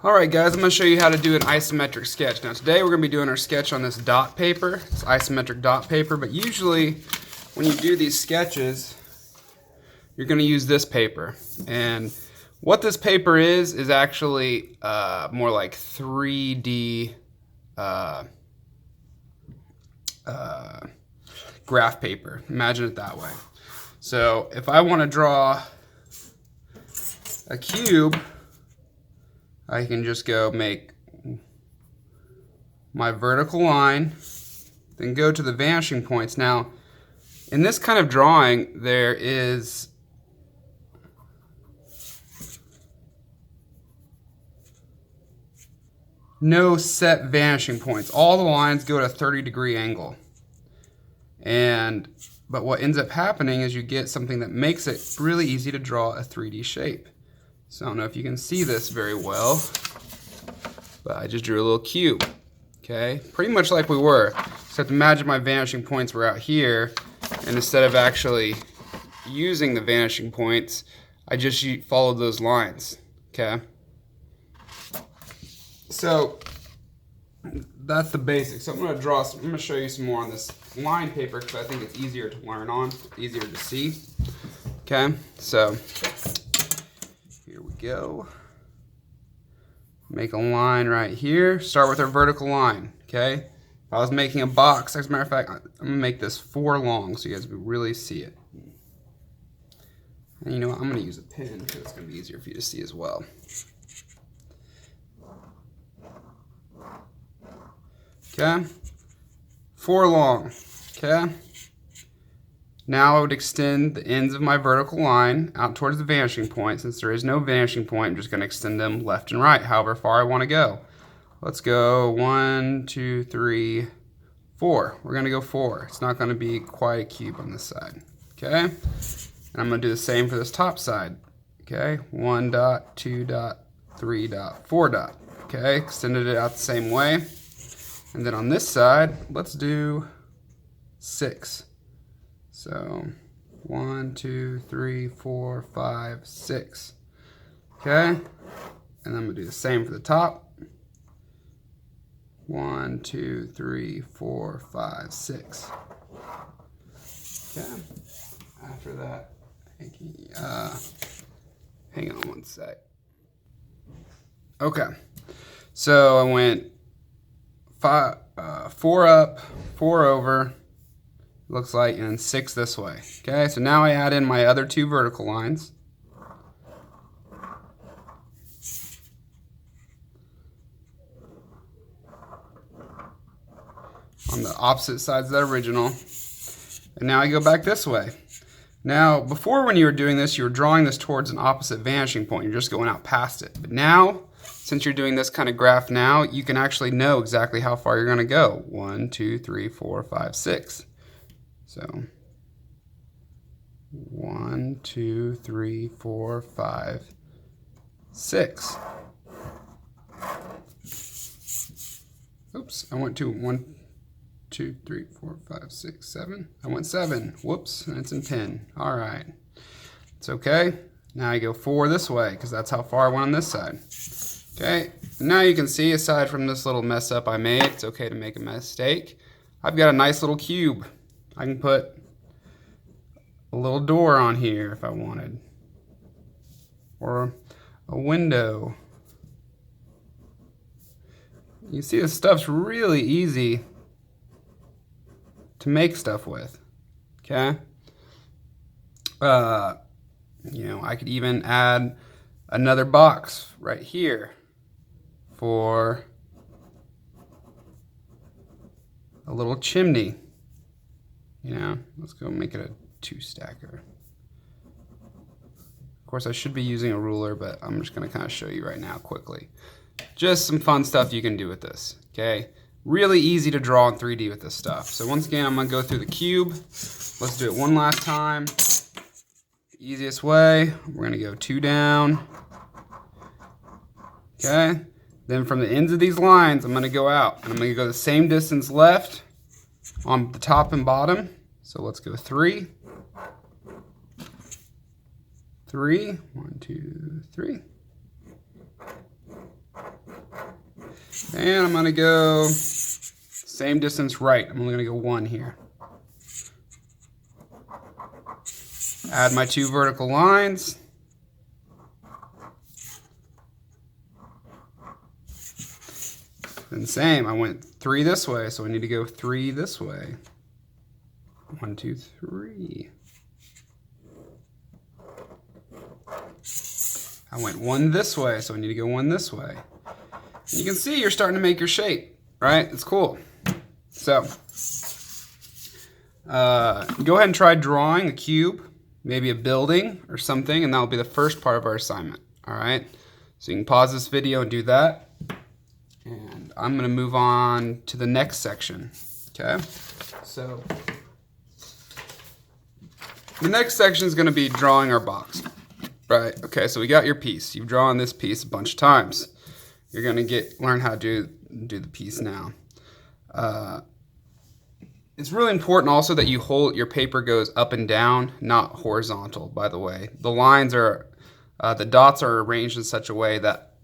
Alright guys, I'm going to show you how to do an isometric sketch. Now today we're going to be doing our sketch on this dot paper. It's isometric dot paper, but usually when you do these sketches, you're going to use this paper. And what this paper is actually more like 3D graph paper. Imagine it that way. So if I want to draw a cube, I can just go make my vertical line, then go to the vanishing points. Now, in this kind of drawing, there is no set vanishing points. All the lines go at a 30-degree angle. But what ends up happening is you get something that makes it really easy to draw a 3D shape. So I don't know if you can see this very well, but I just drew a little cube, okay? Pretty much like we were, except imagine my vanishing points were out here, and instead of actually using the vanishing points, I just followed those lines, okay? So that's the basics. So I'm gonna show you some more on this line paper because I think it's easier to learn on, easier to see, okay? So here we go. Make a line right here. Start with our vertical line, okay? If I was making a box, as a matter of fact, I'm gonna make this 4 long so you guys can really see it. And you know what, I'm gonna use a pen because it's gonna be easier for you to see as well. Okay, 4 long, okay? Now I would extend the ends of my vertical line out towards the vanishing point. Since there is no vanishing point, I'm just going to extend them left and right, however far I want to go. Let's go 1, 2, 3, 4. We're going to go 4. It's not going to be quite a cube on this side, okay? And I'm going to do the same for this top side, okay? 1 dot, 2 dot, 3 dot, 4 dot, okay? Extended it out the same way. And then on this side, let's do 6. So 1, 2, 3, 4, 5, 6. Okay? And I'm going to do the same for the top. 1, 2, 3, 4, 5, 6. Okay. After that, hang on one sec. Okay. So I went 4 up, 4 over, looks like, and 6 this way. Okay, so now I add in my other 2 vertical lines. On the opposite sides of the original. And now I go back this way. Now, before when you were doing this, you were drawing this towards an opposite vanishing point. You're just going out past it. But now, since you're doing this kind of graph now, you can actually know exactly how far you're going to go. 1, 2, 3, 4, 5, 6. So 1, 2, 3, 4, 5, 6. Oops, I went to 1, 2, 3, 4, 5, 6, 7. I went 7. Whoops, and it's in pen. All right. It's okay. Now I go 4 this way because that's how far I went on this side. Okay, now you can see, aside from this little mess up I made, it's okay to make a mistake. I've got a nice little cube. I can put a little door on here if I wanted, or a window. You see, this stuff's really easy to make stuff with, okay? You know, I could even add another box right here for a little chimney. You know, let's go make it a 2-stacker. Of course, I should be using a ruler, but I'm just going to kind of show you right now quickly. Just some fun stuff you can do with this, okay? Really easy to draw in 3D with this stuff. So once again, I'm going to go through the cube. Let's do it one last time. The easiest way, we're going to go 2 down. Okay? Then from the ends of these lines, I'm going to go out. And I'm going to go the same distance left on the top and bottom. So let's go 3. 3. 1, 2, 3. And I'm gonna go same distance right. I'm only gonna go 1 here. Add my 2 vertical lines. And same, I went 3 this way, so I need to go 3 this way. 1, 2, 3. I went 1 this way, so I need to go 1 this way. And you can see you're starting to make your shape, right? It's cool. So, go ahead and try drawing a cube, maybe a building or something, and that'll be the first part of our assignment, all right? So you can pause this video and do that. And I'm gonna move on to the next section, okay? So, the next section is gonna be drawing our box, right? Okay, so we got your piece. You've drawn this piece a bunch of times. You're gonna learn how to do the piece now. It's really important also that your paper goes up and down, not horizontal, by the way. The lines are, the dots are arranged in such a way that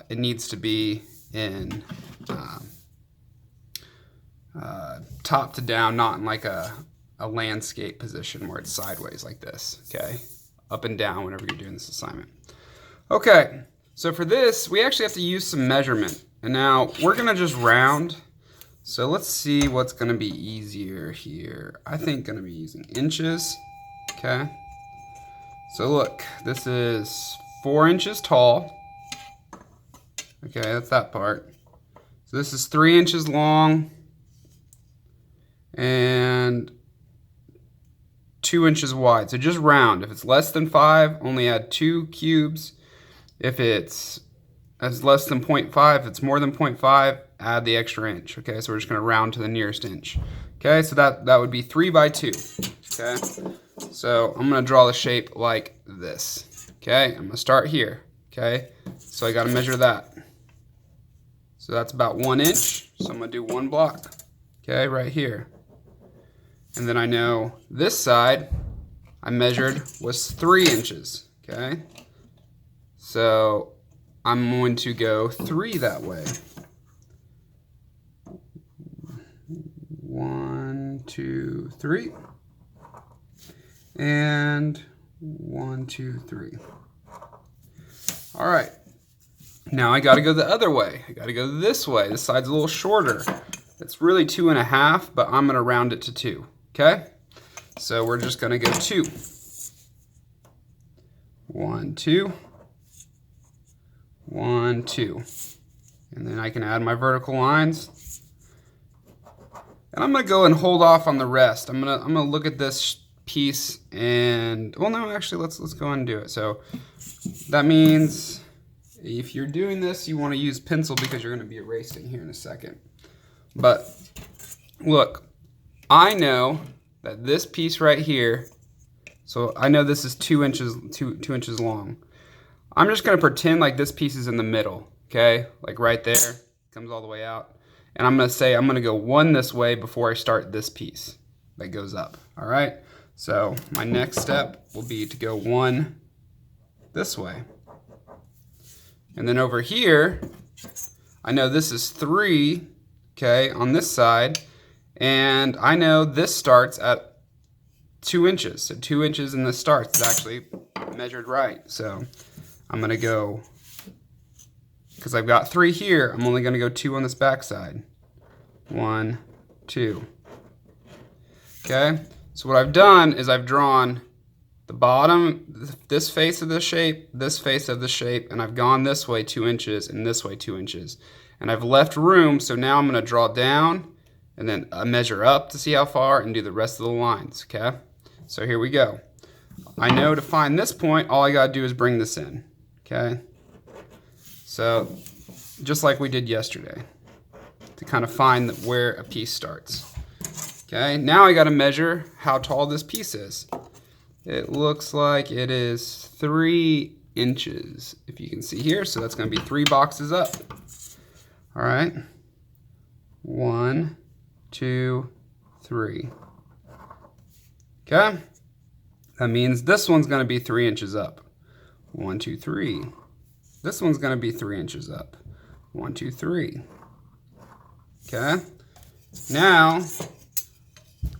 it needs to be in top to down, not in like a landscape position where it's sideways like this, okay? Up and down whenever you're doing this assignment. Okay, so for this, we actually have to use some measurement. And now we're gonna just round. So let's see what's gonna be easier here. I think gonna be using inches, okay? So look, this is 4 inches tall. Okay, that's that part. So this is 3 inches long and 2 inches wide. So just round. If it's less than 5, only add 2 cubes. If it's less than 0.5, if it's more than 0.5, add the extra inch. Okay, so we're just gonna round to the nearest inch. Okay, so that would be 3 by 2. Okay, so I'm gonna draw the shape like this. Okay, I'm gonna start here. Okay, so I gotta measure that. So that's about 1 inch. So I'm gonna do 1 block, okay, right here. And then I know this side I measured was 3 inches, okay? So I'm going to go 3 that way. 1, 2, 3. And 1, 2, 3. All right. Now I gotta go the other way. I gotta go this way. This side's a little shorter. It's really 2.5, but I'm gonna round it to 2, okay? So we're just gonna go 2. 1, 2. 1, 2. And then I can add my vertical lines. And I'm gonna go and hold off on the rest. I'm gonna look at this piece and, well, no, actually, let's go ahead and do it. So that means if you're doing this, you want to use pencil because you're going to be erasing here in a second. But look, I know that this piece right here, so I know this is 2 inches, 2 inches long. I'm just going to pretend like this piece is in the middle, okay? Like right there, comes all the way out. And I'm going to say I'm going to go 1 this way before I start this piece that goes up, all right? So my next step will be to go 1 this way. And then over here, I know this is 3, okay, on this side, and I know this starts at 2 inches. So 2 inches in this starts. It's actually measured right. So I'm gonna go, because I've got 3 here, I'm only gonna go 2 on this back side. 1, 2. Okay, so what I've done is I've drawn the bottom, this face of the shape, this face of the shape, and I've gone this way 2 inches and this way 2 inches. And I've left room, so now I'm gonna draw down and then measure up to see how far and do the rest of the lines, okay? So here we go. I know to find this point, all I gotta do is bring this in, okay? So, just like we did yesterday, to kind of find where a piece starts. Okay, now I gotta measure how tall this piece is. It looks like it is 3 inches, if you can see here. So that's going to be 3 boxes up. All right. 1, 2, 3. Okay. That means this one's going to be 3 inches up. 1, 2, 3. This one's going to be 3 inches up. 1, 2, 3. Okay. Now,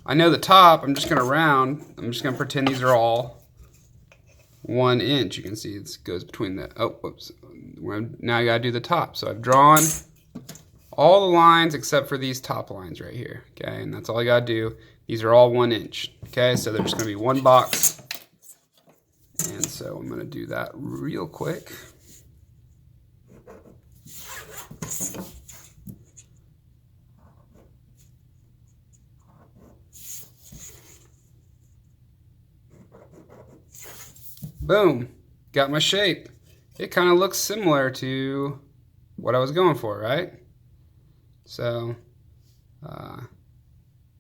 I know the top, I'm just going to round. I'm just going to pretend these are all 1 inch. You can see it goes between the, oh, whoops. Now I got to do the top. So I've drawn all the lines except for these top lines right here. Okay, and that's all I got to do. These are all 1 inch. Okay, so there's going to be one box. And so I'm going to do that real quick. Boom, got my shape. It kind of looks similar to what I was going for, right? So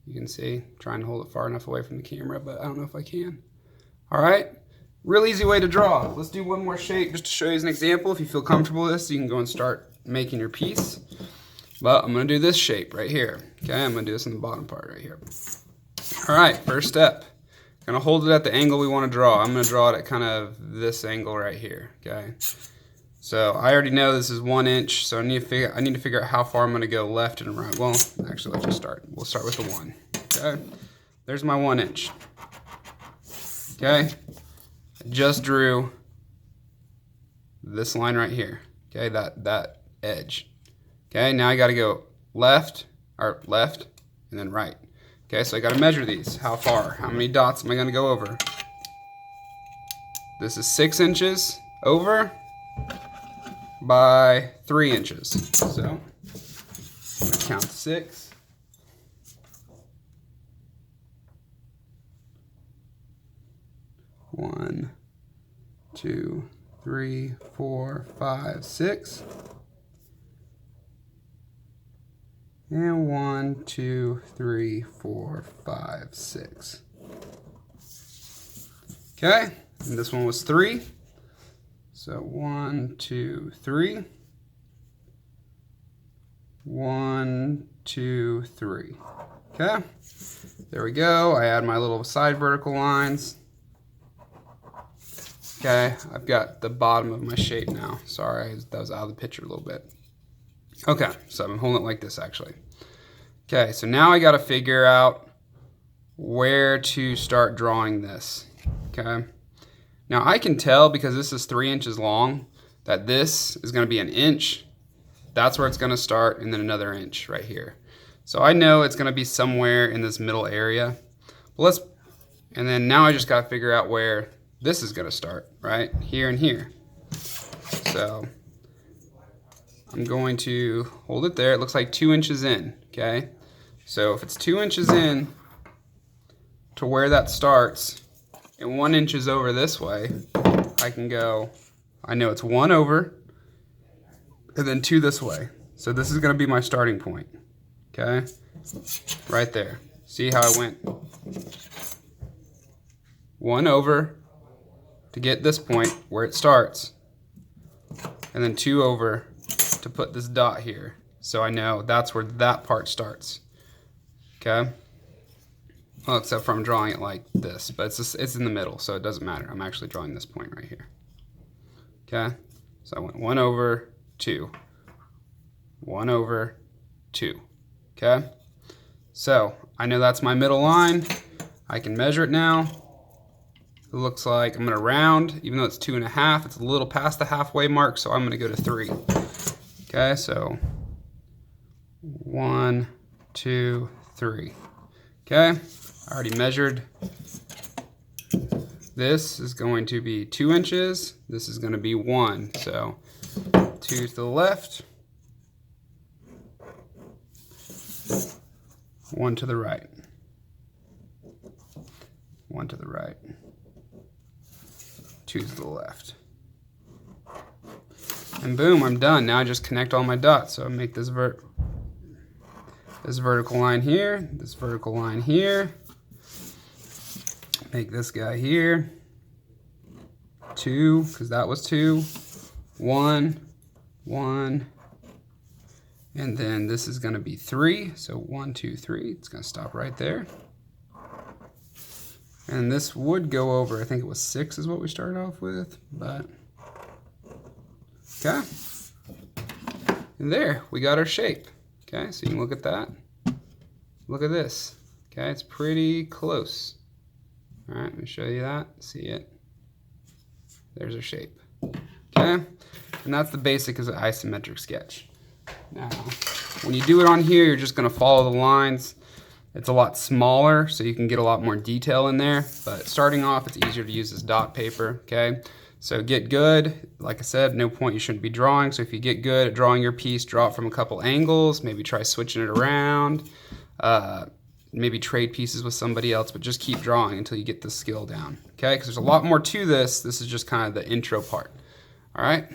you can see, I'm trying to hold it far enough away from the camera, but I don't know if I can. All right, real easy way to draw. Let's do one more shape just to show you as an example. If you feel comfortable with this, you can go and start making your piece. But I'm gonna do this shape right here. Okay, I'm gonna do this in the bottom part right here. All right, first step. Gonna hold it at the angle we want to draw. I'm gonna draw it at kind of this angle right here. Okay. So I already know this is 1 inch, so I need to figure out how far I'm gonna go left and right. Well, actually, let's just start. We'll start with the 1. Okay. There's my 1 inch. Okay. I just drew this line right here. Okay, that edge. Okay. Now I got to go left, and then right. Okay, so I got to measure these. How far? How many dots am I going to go over? This is 6 inches over by 3 inches. So I'm going to count 6. 1, 2, 3, 4, 5, 6. And 1, 2, 3, 4, 5, 6. Okay, and this one was 3. So 1, 2, 3. 1, 2, 3. Okay, there we go. I add my little side vertical lines. Okay, I've got the bottom of my shape now. Sorry, that was out of the picture a little bit. Okay, so I'm holding it like this actually. Okay, so now I got to figure out where to start drawing this. Okay, now I can tell because this is 3 inches long that this is going to be 1 inch. That's where it's going to start, and then another inch right here. So I know it's going to be somewhere in this middle area. Well, and then now I just got to figure out where this is going to start, right? Here and here. So I'm going to hold it there. It looks like 2 inches in, okay? So if it's 2 inches in to where that starts and 1 inch is over this way, I can go, I know it's 1 over and then 2 this way. So this is going to be my starting point, okay? Right there. See how I went 1 over to get this point where it starts, and then 2 over to put this dot here, so I know that's where that part starts. Okay. Well, except for I'm drawing it like this, but it's in the middle, so it doesn't matter. I'm actually drawing this point right here. Okay. So I went 1 over 2, 1 over 2. Okay. So I know that's my middle line. I can measure it now. It looks like I'm going to round, even though it's 2.5, it's a little past the halfway mark, so I'm going to go to 3. Okay, so 1, 2, 3. Okay, I already measured. This is going to be 2 inches. This is going to be 1. So 2 to the left, 1 to the right, 1 to the right. 2 to the left. And boom, I'm done. Now I just connect all my dots. So I make this vertical line here, this vertical line here. Make this guy here. 2, because that was 2. 1, 1. And then this is going to be 3. So 1, 2, 3. It's going to stop right there. And this would go over, I think it was 6 is what we started off with, but, okay. And there, we got our shape. Okay, so you can look at that. Look at this. Okay, it's pretty close. All right, let me show you that. See it? There's our shape. Okay, and that's the basic of an isometric sketch. Now, when you do it on here, you're just gonna follow the lines. It's a lot smaller, so you can get a lot more detail in there, but starting off, it's easier to use this dot paper, okay? So get good. Like I said, no point you shouldn't be drawing, so if you get good at drawing your piece, draw it from a couple angles, maybe try switching it around, maybe trade pieces with somebody else, but just keep drawing until you get the skill down, okay? Because there's a lot more to this. This is just kind of the intro part, all right?